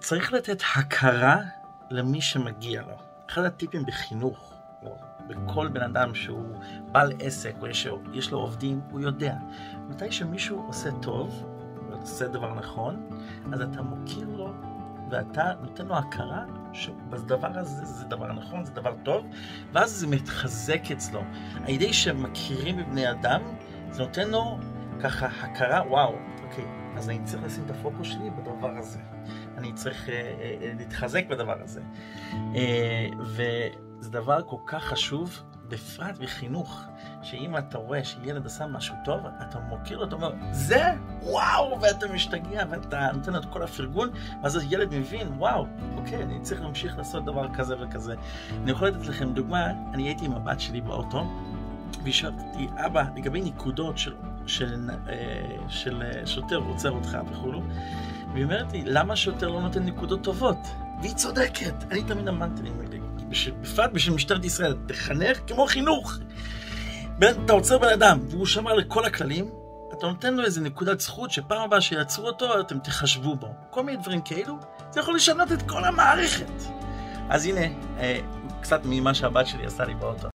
צריך לתת הכרה למי שמגיע לו. אחד הטיפים בחינוך, או בכל בן אדם שהוא בעל עסק, או יש לו עובדים, הוא יודע. מתי שמישהו עושה טוב, עושה דבר נכון, אז אתה מוקיר לו, ואתה נותן לו הכרה שבדבר הזה זה דבר נכון, זה דבר טוב, ואז זה מתחזק אצלו. הידי שמכירים בבני אדם, זה נותן לו ככה הכרה, וואו, אוקיי, אז אני צריך לשים את הפוקוס שלי בדבר הזה. אני צריך להתחזק בדבר הזה. וזה דבר כל כך חשוב, בפרט בחינוך, שאם אתה רואה שילד עשה משהו טוב, אתה מוקיר לו, אתה אומר, זה? וואו! ואתה משתגע, ואתה נותן לו את כל הפרגון, ואז הילד מבין, וואו, אוקיי, אני צריך להמשיך לעשות דבר כזה וכזה. אני יכול לתת לכם דוגמה, אני הייתי עם הבת שלי באוטו, והשארתי, אבא, לגבי נקודות של שוטר רוצה אותך וכולו, והיא אומרת לי, למה שוטר לא נותן נקודות טובות? והיא צודקת. אני תמיד אמרתי לי, בפרט בשביל משטרת ישראל, תחנך כמו חינוך. אתה עוצר בן אדם, והוא שמע לכל הכללים, אתה נותן לו איזה נקודת זכות, שפעם הבאה שיעצרו אותו, אתם תחשבו בו. כל מיני דברים כאלו, זה יכול לשנות את כל המערכת. אז הנה, קצת ממה שהבת שלי עשה לי באוטו.